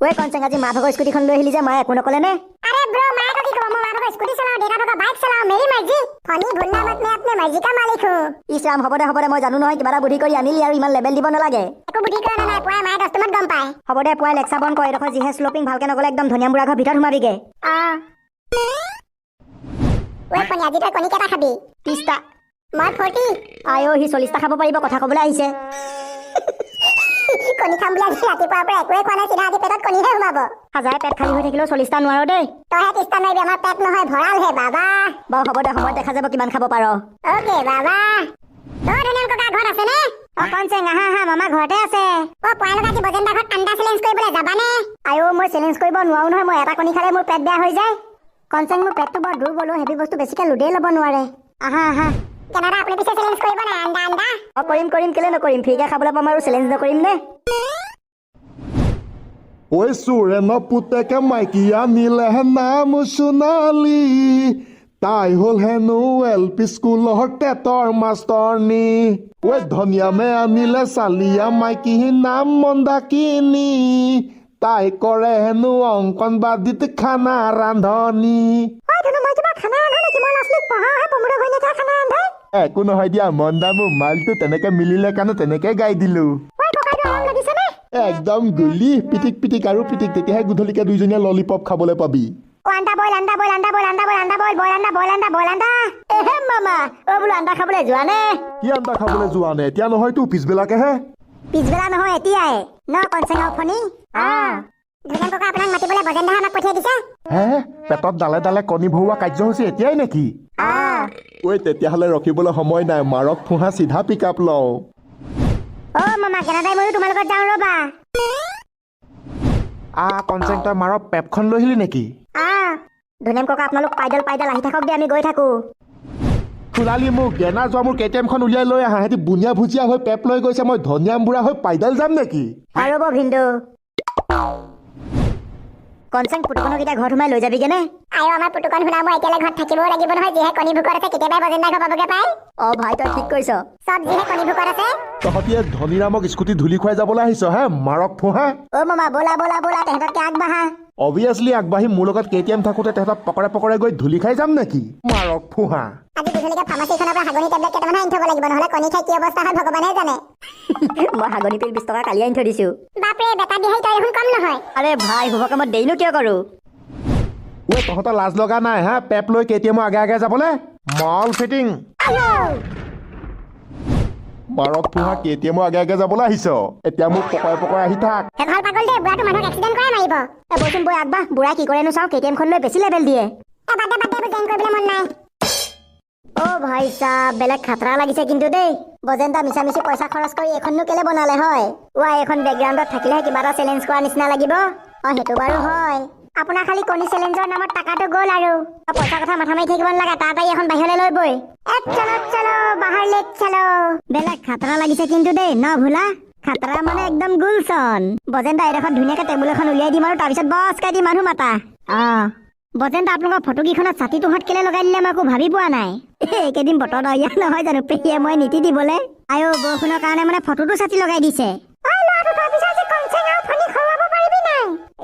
ওই কনচেং আজি মা ভাগৰ স্কুটিখন লৈ আহিলি যে মায়ে একো নকলে নে? अरे ब्रो माँ को की कहो मैं माँ को स्कूटी चलाओ डेटा को बाइक चलाओ मेरी मर्जी फनी भूलना मत मैं अपने मर्जी का मालिक हूँ ইছৰাম হ'ব দে মই জানো নহয় কিবা এটা বুদ্ধি কৰি আনিলি আৰু ইমান লেবেল দিব নালাগে एको बुद्धि करना ना पुआ माँ दस तुमत गम पाए হ'ব দে পুৱাই লেকচা বন কৰ এডোখৰ যিহে শ্লপিং ভালকে নগলে একদম ধনিয়া বুঢ়া ঘৰ ভিতৰত সোমাবিগে ওই ফনি আজি তই কণী কেটা খাবি 30টা মই 40 আয়ো সি 40টা খাব পাৰিব কথা ক'বলৈ আহিছে কণী খাম বুলি আজি ৰাতিপুৱাৰ পৰা একোৱে খোৱা নাই চিধা আজি পেটত কণীহে সোমাব হাজাৰে পেট খালী হৈ থাকিলেও 40টা নোৱাৰো দেই তইহে 30টা মাৰিবি আমাৰ পেট নহয় ভঁৰাল হে বাবা বাৰু হ'ব দে সময়ত দেখা যাব কিমান খাব পাৰ ওকে বাবা তোৰ ধুনীয়া ককা ঘৰত আছে নে কনচেং আহা মামা ঘৰতে আছে পুৱাই লগা আজি বজেন্দা ঘৰত আণ্ডা চেলেঞ্জ কৰিবলৈ যাবানে আয়ো মই চেলেঞ্জ কৰিব নোৱাৰো নহয় মই এটা কণী খালে মোৰ পেট বেয়া হৈ যায় কনচেং মোৰ পেটটো বৰ দুৰ্বল হেভি বস্তু বেছিকে লোডেই ল'ব নোৱাৰে আহা কেনেদা আপুনি পিছে চেলেঞ্জ কৰিব না আণ্ডা কৰিম কেলে নকৰিম ফ্ৰীকে খাবলৈ পাম আৰু চেলেঞ্জ নকৰিম নে ঐ চোৰেণ পুতেকে মাইকী আনিলেহে নাম সোণালী তাই হ'ল হেনো LP স্কুলৰ টেটৰ মাষ্টৰনী ঐ ধনিয়ামে আনিলে চালিয়া মাইকী নাম মন্দাকিনী তাই কৰে হেনো অংকনবাদীত খানা ৰান্ধনী একো নহয় দিয়া মন্দা মোৰ মালটো তেনেকে মিলিলে কাৰণে তেনেকে গাই দিলো একদম গুলি পিটিক আৰু পিটিক তেতিয়াহে গধূলিকে দুইজনীয়ে ললিপপ খাবলৈ পাবি আণ্ডা বইল এহে মামা ও বোলো আণ্ডা খাবলৈ যোৱা নে কি আন্দা খাবলৈ যোৱা নে এতিয়া নহয়তো পিছবেলাকেহে পিছবেলা নহয় এতিয়াই ন কনচেঙৰ ফণি ধুনীয়া ককা আপোনাক মাতিবলৈ বজেন্দাহে আমাক পঠিয়াই দিছে হে পেটত ডালে ডালে কণী ভৰোৱা কাৰ্যসূচী এতিয়াই নেকি ঐ তেতিয়াহ'লে ৰখিবলৈ সময় নাই মাৰক ফুহা চিধা পিক আপ লওঁ মামা কেনেদাই ময়ো তোমাৰ লগত যাওঁ ৰ'বা কনচেং তই মাৰক পেপখন লৈ আহিলি নেকি ধুনীয়াম ককা আপোনালোক পাইডাল আহি থাকক দে আমি গৈ থাকো সোণালী মোক গেনা যোৱা মোৰ KTMখন উলিয়াই লৈ আহা সিহঁতি বুনিয়া ভুজিয়া হৈ পেপ লৈ গৈছে মই ধনিয়াম বুঢ়া হৈ পাইডাল যাম নেকি ৰ'ব ভিন্দু কনচেং পুতুকনক এতিয়া ঘৰত সোমাই লৈ যাবিগে নে আয়ো আমাৰ পুতুকন শুনা মই এতিয়ালৈ ঘৰত থাকিবও লাগিব নহয় যিহে কণী ভোকত আছে কেতিয়াবাই বজেন্দা ঘৰ পাবগে পাই ভাই তই ঠিক কৈছ চব যিহে কণী ভোকত আছে তহঁতি ধনীৰামক স্কুটি ধূলি খুৱাই যাবলৈ আহিছ হে মাৰক ফুহা মামা বলা তেহেঁততকে আগবাঢ়া অভিয়াছলি আগবাঢ়ি মোৰ লগত KTM থাকোঁতে তেহেঁতক পকৰে গৈ ধূলি খাই যাম নেকি মাৰক ফুহা আজি গধূলিকে ফাৰ্মাচীখনৰ পৰা হাগনি টেবলেট কেইটামান আনি থ'ব লাগিব নহ'লে কণী খাই কি অৱস্থা হয় ভগৱানে জানে মই হাগনি পিল 20 টকা কালি আনি থৈ দিছো বাপৰে বেটা দিহাই তই দেখোন কম নহয় আৰে ভাই শুভ কামত দেৰিনো কিয় কৰো তহঁতৰ লাজ লগা নাই হা পেপ লৈ KTMৰ আগে যাবলৈ মল ফিটিং মাৰক ফুহা KTMৰ আগে যাবলৈ আহিছ এতিয়া মোক পকৰে আহি থাক ভাল পাগল দে বুঢ়াটো মানুহক এক্সিডেণ্ট কৰাই মাৰিব বচোন বৈ আগবাঢ় বুঢ়াই কি কৰেনো চাওঁ KTMখন লৈ বেছি লেভেল দিয়ে বাদ দে জইন কৰিবলৈ মন নাই ভাই সাহেব বেলেগ খাতৰা লাগিছে কিন্তু দেই বজেন্দা মিছামিছি পইচা খৰচ কৰি এইখননো কেলে বনালে হয় এইখন বেকগ্ৰাউণ্ডত থাকিলেহে কিবা এটা চেলেঞ্জ কৰা নিচিনা লাগিব সেইটো বাৰু হয় আপোনাৰ খালি কণী চেলেঞ্জৰ নামত টাকাটো গ'ল আৰু পইচা কথা মাথা মাৰি থাকিব নালাগে তাড়াতাড়ি এখন বাহিৰলৈ লৈ বৈ চলো বাহাৰ লেট চলো বেলেগ খাতৰা লাগিছে কিন্তু দেই ন ভোলা খাতৰা মানে একদম গুলচন বজেন্দা এডোখৰত ধুনীয়াকে টেবুল এখন উলিয়াই দিম আৰু তাৰপিছত বছ কাই দি মানুহ মাতা বজেন্দা আপোনালোকৰ ফটো কেইখনত ছাতিটো হাত কেলে লগাই দিলে মই একো ভাবি পোৱা নাই এইকেইদিন বতৰ ইয়াত নহয় জানো পেহীয়ে মই নীতি দিবলৈ বৰষুণৰ কাৰণে মানে ফটোটো ছাতি লগাই দিছে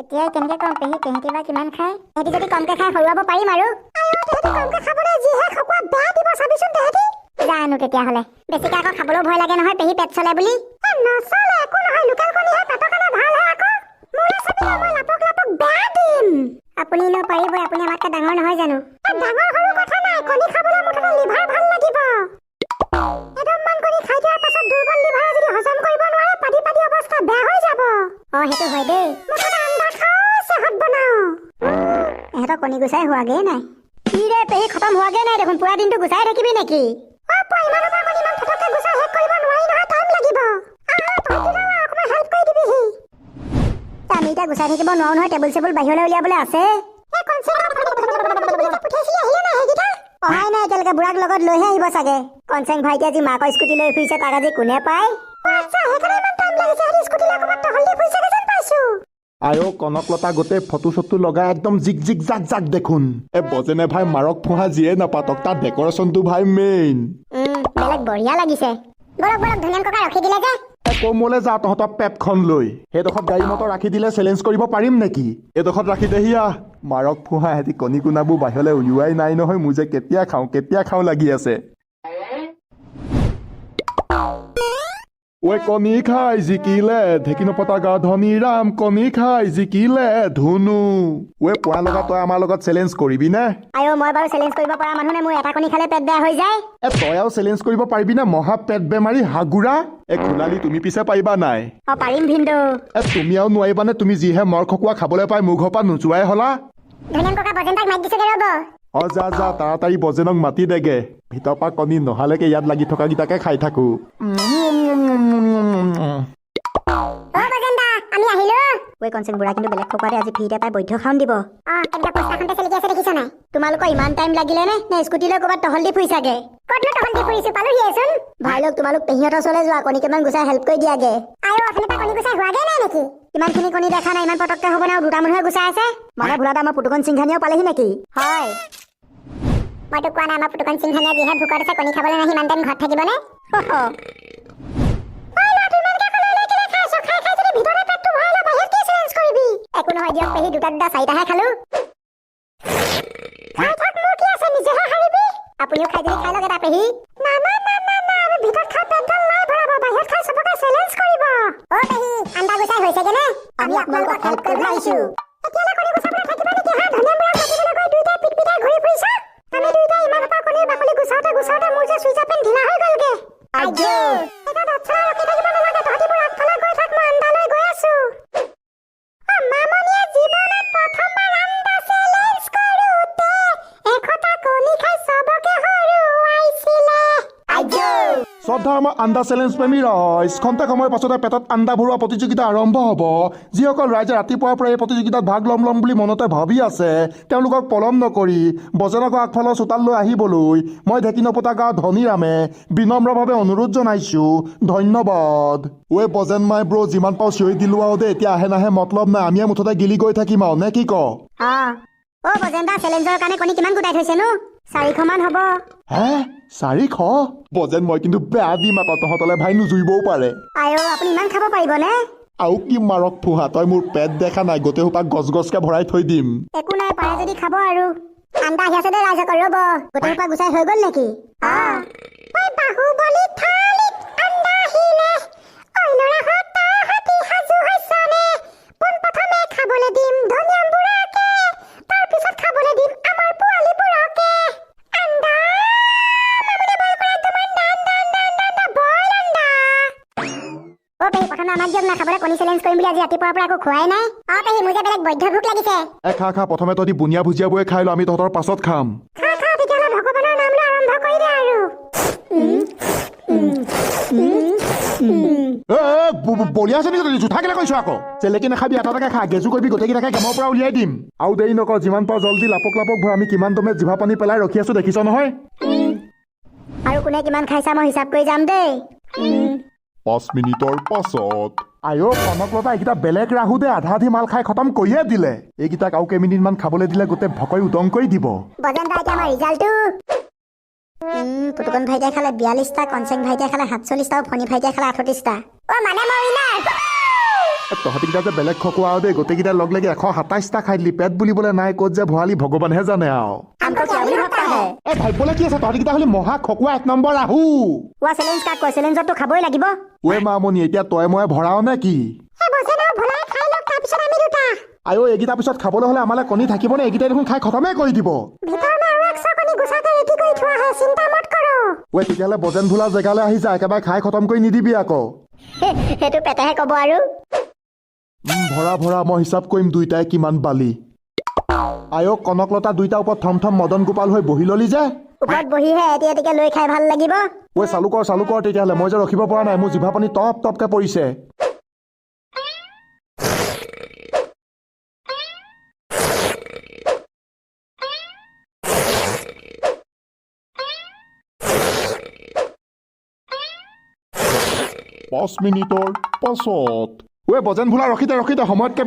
এতিয়াই কেনেকে কম পেহী তেহেঁতি বা কিমান খায় তেহেঁতি যদি কমকে খাই সৰুৱাব পাৰিম আৰু জানো তেতিয়াহ'লে বেছিকে আকৌ খাবলৈও ভয় লাগে নহয় পেহী পেট চলে বুলি আপুনি ন পাৰিবই আপুনি আমাতকে ডাঙৰ নহয় জানো ডাঙৰ সৰু কথা নাই কণী খাবলৈ মুঠতে লিভাৰ ভাল লাগিব এদমমান কণী খাই দিয়াৰ পাছত দুৰ্বল লিভাৰে যদি হজম কৰিব নোৱাৰে পাতি অৱস্থা বেয়া হৈ যাব সেইটো হয় দেই মুঠতে আণ্ডা খাওঁ চেহত বনাওঁ এহেঁতৰ কণী গুচাই হোৱাগেই নাই কি ৰে পেহী খতম হোৱাগে নাই দেখোন পুৰা দিনটো গুচাই থাকিবি নেকি আমি এতিয়া গুচাই থাকিব নোৱাৰো নহয় টেবুল চেবুল বাহিৰলৈ উলিয়াবলৈ আছে অহাই নাই এতিয়ালৈকে বুঢ়াক লগত লৈহে আহিব চাগে কনচেং ভাইটি আজি মাকৰ স্কুটি লৈ ফুৰিছে তাক আজি কোনে পায় কনকলতা গোটেই ফটো চটো লগাই একদম জিক জাক দেখোন বজেনে ভাই মাৰক ফুহা যিয়ে নাপাতক তাৰ ডেকৰেশ্যনটো ভাই মেইন বেলেগ বঢ়িয়া লাগিছে বলক ধুনীয়া ককা ৰখি দিলে যে আকৌ মোলে যা তহঁতৰ পেপখন লৈ সেইডোখৰত গাড়ী মটৰ ৰাখি দিলে চেলেঞ্জ কৰিব পাৰিম নেকি এইডোখৰত ৰাখি দেহি আহ মাৰক ফুহা সিহঁতি কণী কোণাবোৰ বাহিৰলৈ উলিওৱাই নাই নহয় মোৰ যে কেতিয়া খাওঁ লাগি আছে ঐ কণী খাই জিকিলে ঢেকিনপতা গা ধনী ৰাম কণী খাই জিকিলে ধুনু ঐ পোৱা লগা তই আমাৰ লগত চেলেঞ্জ কৰিবি নে আয়ো মই বাৰু চেলেঞ্জ কৰিব পৰা মানুহ নে মোৰ এটা কণী খালে পেট বেয়া হৈ যায় তই আৰু চেলেঞ্জ কৰিব পাৰিবি নে মহা পেট বেমাৰী হাগুৰা খোলালি তুমি পিছে পাৰিবা নাই পাৰিম ভিন্দু তুমি আৰু নোৱাৰিবানে তুমি যিহে মৰ খকুৱা খাবলৈ পাই মোৰ ঘৰৰ পৰা নোযোৱাই হলা ধনিয়াম ককা বজেন্তাক মাতি দিছেগে ৰ'ব যা তাড়াতাড়ি বজেনক মাতি দেগে ভিতৰৰ পৰা কণী নহালৈকে ইয়াত লাগি থকা কেইটাকে খাই থাকো বজেন্তা আমি আহিলো ঐ কনচেন বুঢ়া কিন্তু বেলেগ খকুৱাতে আজি ফ্ৰীতে পাই বৈধ্য খাউন দিব কেনেকুৱা পোষ্টাৰখনতে চেলিকি আছে দেখিছ নাই তোমালোকৰ ইমান টাইম লাগিলে নে স্কুটিলৈ ক'ৰবাত টহল দি ফুৰিছাগে ক'তনো টহল দি ফুৰিছো পালোহিয়েচোন ভাই লোক তোমালোক পেহীহঁতৰ ওচৰলৈ যোৱা কণী কেইমান গুচাই হেল্প কৰি দিয়াগে আৰু অথনিৰ পৰা কণী গুচাই হোৱাগে নাই নেকি ইমানখিনি কণী দেখা নাই ইমান পটককে হ'ব নাই দুটা মানুহে গুচাই আছে মানে ভোলাদা আমাৰ পুতুকন সিংহানিয়াও পালেহি নেকি হয় মইতো কোৱা নাই আমাৰ পুতুকন সিংহানিয়া যিহে ভোকত আছে কণী খাবলৈ নাহি ইমান টাইম ঘৰত থাকিবনে একো নহয় দিয়ক পেহী দুটা চাৰিটাহে খালো আপুনিও খাই যদি খাই লওক এটা পেহী আন্দা গুচাই হৈছেগে নে আমি আপোনালোকক হেল্প কৰিব আহিছো শ্ৰদ্ধা আমাৰ আণ্ডা চেলেঞ্জ প্ৰেমী ৰাইজ খন্তেক সময়ৰ পাছতে পেটত আণ্ডা ভৰোৱা প্ৰতিযোগিতা আৰম্ভ হ'ব যিসকল ৰাইজে ৰাতিপুৱাৰ পৰা এই প্ৰতিযোগিতাত ভাগ ল'ম বুলি মনতে ভাবি আছে তেওঁলোকক পলম নকৰি বজেনকৰ আগফালৰ চোতাললৈ আহিবলৈ মই ঢেকিনপতা গাঁও ধনীৰামে বিনম্ৰভাৱে অনুৰোধ জনাইছো ধন্যবাদ ঐ বজেন মাই ব্ৰ যিমান পাওঁ চিঞৰি দিলো আৰু দেই এতিয়া আহে নাহে মতলব নাই আমিয়ে মুঠতে গিলি গৈ থাকিম আৰু নে কি ক বজেন দা চেলেঞ্জৰ কাৰণে কণী কিমান গোটাই থৈছে নো 400 মান হ'ব হে 400 বজেন মই কিন্তু বেয়া দিম আকৌ তহঁতলে ভাই নুজুৰিবও পাৰে আয়ো আপুনি ইমান খাব পাৰিবনে আৰু কি মাৰক ফুহা তই মোৰ পেট দেখা নাই গোটেই সোপা গছকে ভৰাই থৈ দিম একো নাই পাৰে যদি খাব আৰু আন্দা আহি আছে দে ৰাইজক ৰ'ব গোটেই সোপা গুচাই হৈ গ'ল নেকি বাহুবলী থালিত আন্দা আহিলে ঐ ল'ৰাহঁত তাহাঁতি সাজু হৈছনে পোনপ্ৰথমে খাবলৈ দিম ধনিয়াম বুঢ়াকে তাৰপিছত খাবলৈ দিম আমাৰ পোৱালীবোৰকে আন্দা মামুনি বইল কৰা তোমাৰ বইল আন্দা পেহী প্ৰথমে আমাক দিয়ক না খাবলৈ কণী চেলেঞ্জ কৰিম বুলি আজি ৰাতিপুৱাৰ পৰা একো খোৱাই নাই পেহী মোৰ যে বেলেগ বৈধ্য ভোক লাগিছে খা প্ৰথমে তহঁতি বুনিয়া ভুজিয়াবোৰে খাই ল আমি তহঁতৰ পাছত খাম খা তেতিয়াহ'লে ভগৱানৰ নাম লৈ আৰম্ভ কৰি দে আৰু বলিয়া আছে নেকি জোঠা কেলে কৈছো আকৌ চেলেকি নাখাবি এটাকে খা গেজু কৰিবি গোটেইকেইটাকে গেমৰ পৰা উলিয়াই দিম আৰু দেৰি নকৰ যিমান পাওঁ জল্দি লাপক ভৰ আমি কিমান দমে জিভা পানী পেলাই ৰখি আছো দেখিছ নহয় আৰু কোনে কিমান খাইছা মই হিচাপ কৰি যাম দেই 5 মিনিটৰ পাছত আয়ো কনকলতা এইকেইটা বেলেগ ৰাহু দে আধা মাল খাই খতম কৰিয়ে দিলে এইকেইটাক আৰু কেইমিনিটমান খাবলৈ দিলে গোটেই ভকৈ উদং কৰি দিব বজেন দা এতিয়া আমাৰ ৰিজাল্টটো পুতুকন ভাইটিয়ে খালে 42টা কনচেং ভাইটিয়ে খালে 47টা আৰু ফণী ভাইটিয়ে খালে 38টা মানে মই উইনাৰ তহঁতিকেইটা যে বেলেগ খকুৱা আৰু দেই গোটেইকেইটা লগ লাগি 127টা খাই দিলি পেট বুলিবলৈ নাই ক'ত যে ভৰালি ভগৱানহে জানে আৰু ভাবিবলৈ কি আছে তহঁতিকেইটা হলি মহা খকুৱা 1 নম্বৰ ৰাহু চেলেঞ্জ কাক কয় চেলেঞ্জতটো খাবই লাগিব ঐ মামনি এতিয়া তই মই ভৰাও নে কি আয়ো এইকেইটা পিছত খাবলৈ হলে আমালে কণী থাকিবনে এইকেইটাই দেখোন খাই খতমে কৰি দিব ঐ তেতিয়াহ'লে বজেন ভোলা জেগালৈ আহি যা একেবাৰে খাই খতম কৰি নিদিবি আকৌ সেইটো পেটেহে ক'ব আৰু ভৰা মই হিচাপ কৰিম দুইটাই কিমান বালি আয়ো কনকলতা দুইটা ওপৰত থম মদন গোপাল হৈ বহি ললি যে ওপৰত বহিহে এটিকে লৈ খাই ভাল লাগিব ঐ চালু কৰ তেতিয়াহ'লে মই যে ৰখিব পৰা নাই মোৰ জিভা পানী টপকে পৰিছে 5 মিনিটৰ পাছত ঐ বজেন ভোলা ৰখি দে সময়তকে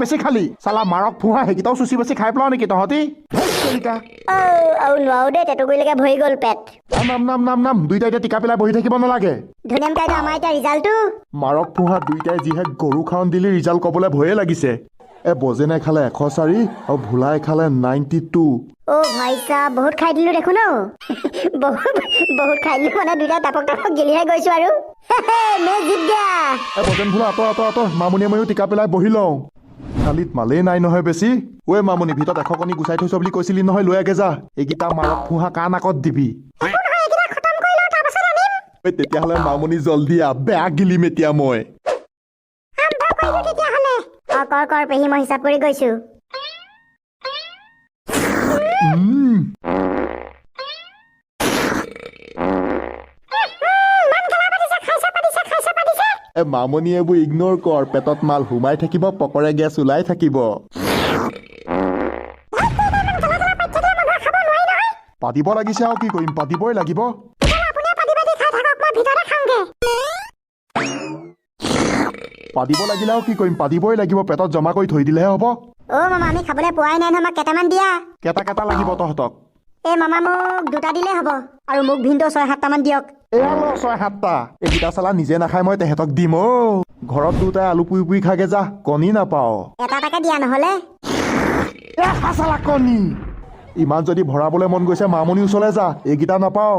বেছি খালি চালা মাৰক ফুহা সেইকেইটাও চুচি বেছি খাই পেলাও নেকি তহঁতি তেৰিকা নোৱাৰো দেই টেটুগুৰিলৈকে ভৰি গ'ল পেট নাম দুইটা এতিয়া টিকা পেলাই বহি থাকিব নালাগে ধুনীয়াম কাইদেউ আমাৰ এতিয়া ৰিজাল্টটো মাৰক ফুহা দুইটাই যিহে গৰু খাওন দিলি ৰিজাল্ট ক'বলৈ ভয়ে লাগিছে বজেনে খালে 104 আৰু ভোলাই খালে 92 ভাই সাহেব বহুত খাই দিলো দেখোন বহুত খাই দিলো মানে দুইটা টাপক গেলিহে গৈছো আৰু মে জিত গয়া বজেন ভোলা আঁতৰ মামুনিয়ে ময়ো টিকা পেলাই বহি লওঁ থালিত মালেই নাই নহয় বেছি মামুনি ভিতৰত 100 কণী গুচাই থৈছ বুলি কৈছিলি নহয় লৈ আগে যা এইকেইটা মাৰক ফুহা কাণ আগত দিবি তেতিয়াহ'লে মামুনি জল্দি বেয়া গিলিম এতিয়া মই কৰ পেহী মই হিচাপ কৰি গৈছো মামনি এইবোৰ ইগনৰ কৰ পেটত মাল সোমাই থাকিব পকৰে গেছ ওলাই থাকিব পাতিব লাগিছে আৰু কি কৰিম পাতিবই লাগিব পাতিব লাগিলে আৰু কি কৰিম পাতিবই লাগিব পেটত জমা কৰি থৈ দিলেহে হ'ব মামা আমি খাবলৈ পোৱাই নাই নহয় কেইটামান দিয়া কেটা লাগিব তহঁতক মামা মোক দুটা দিলে হ'ব আৰু মোক ভিনটো 6-7টা মান দিয়ক এয়া ল 6-7টা এইকেইটা চালা নিজে নাখাই মই তেহেঁতক দিম ঘৰত দুটাই আলু পুৰি খাগে যা কণী নাপাও এটা দিয়া নহলে চালা কণী ইমান যদি ভৰাবলৈ মন গৈছে মামনি ওচৰলৈ যা এইকেইটা নাপাও